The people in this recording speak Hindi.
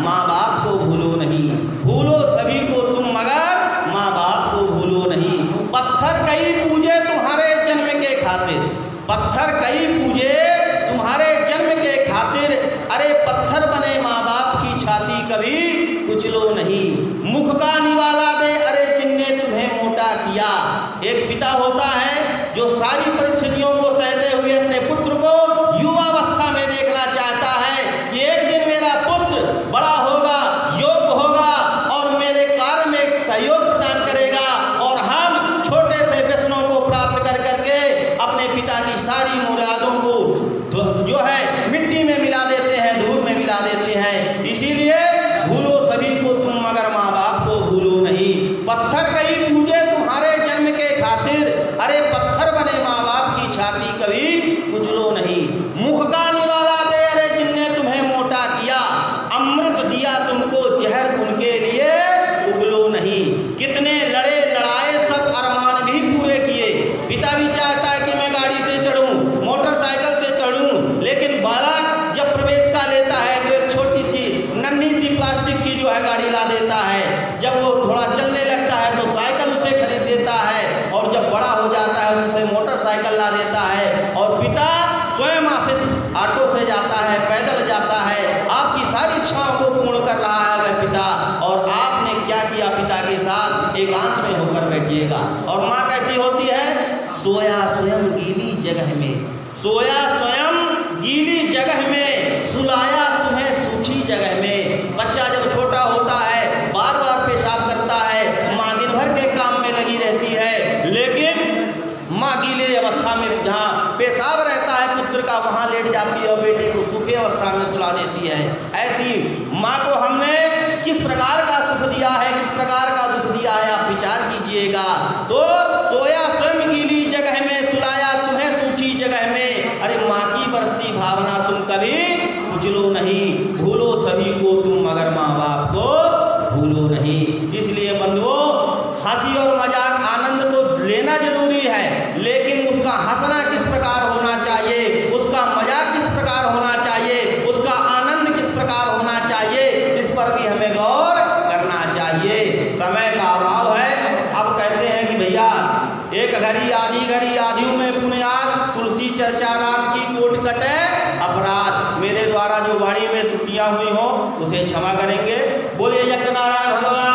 माँ बाप को भूलो नहीं। भूलो सभी को तुम मगर माँ बाप को भूलो नहीं। पत्थर कई पूजे तुम्हारे जन्म के खातिर, पत्थर कई पूजे तुम्हारे जन्म के खातिर, अरे पत्थर बने माँ बाप की छाती कभी कुचलो नहीं। मुख का निवाला दे अरे जिनने तुम्हें मोटा किया। एक पिता होता है जो सारी परिस्थितियों को सहते हुए अपने पुत्र को युवावस्था में देखना चाहता है कि एक दिन मेरा पुत्र बड़ा होगा, योग्य होगा और मेरे कार्य में सहयोग प्रदान करेगा और हम छोटे से व्यसनों को प्राप्त कर करके अपने पिता की सारी मुरादों को जो है मिट्टी में मिला देते हैं, धूल में मिला देते हैं। इसीलिए भूलो सभी को तुम मगर माँ बाप को भूलो नहीं। पत्थर कई पूजे तुम्हारे जन्म के खातिर, अरे पत्थर बने माँ बाप की छाती कभी कुचलो नहीं। मुख का निवाला दे अरे जिनने तुम्हें मोटा किया, अमृत दिया तुमको जहर उनके लिए उगलो नहीं। कितने लड़े लड़ाए सब अरमान भी पूरे किए। पिता भी चाहता है कि मैं गाड़ी से चढ़ूं, मोटरसाइकिल से चढ़ूं, लेकिन बालक जब प्रवेश का लेता है तो एक छोटी सी नन्ही सी प्लास्टिक की जो है गाड़ी ला देता है। जब वो थोड़ा चलने लगता है तो साइकिल उसे खरीद देता है और जब बड़ा हो जाता है उसे मोटरसाइकिल ला देता है। और पिता स्वयं ऑफिस ऑटो से जाता है, पैदल जाता है, आपकी सारी इच्छाओं को पूर्ण कर रहा है वह पिता। और आपने क्या किया पिता के साथ? एकांत में होकर बैठिएगा। और माँ कैसी होती है? सोया स्वयं गीली जगह में, सोया स्वयं गीली जगह में, सुलाया तुम्हें सूखी जगह में। बच्चा जब छोटा होता है बार बार पेशाब करता है, माँ दिन भर के काम में लगी रहती है, लेकिन माँ गीले अवस्था में जहाँ पेशाब रहता है पुत्र का वहाँ लेट जाती है और बेटे को सूखे अवस्था में सुला देती है। ऐसी माँ को हमने किस प्रकार का सुख दिया है, किस प्रकार का दुख दिया है, आप विचार कीजिएगा। तो सोया स्वयं गीली जगह में, सुलाया तुम्हें सूखी जगह में, अरे माँ की बरसती भावना तुम कभी कुचलो नहीं। भूलो सभी को तुम मगर माँ बाप को भूलो नहीं। इसलिए बंधुओं, हंसी और मजाक आनंद तो लेना जरूरी है, लेकिन उसका हंसना किस प्रकार होना चाहिए, उसका मजाक किस प्रकार होना चाहिए, उसका आनंद किस प्रकार होना चाहिए, इस पर भी हमें गौर करना चाहिए। समय का अभाव है। अब कहते हैं कि भैया एक घड़ी आधी में पुण्याग, तुलसी चर्चा राम की कोट कटे अपराध। मेरे द्वारा जो वाणी में त्रुटियां हुई हो उसे क्षमा करेंगे। बोलिए यज्ञ नारायण भगवान।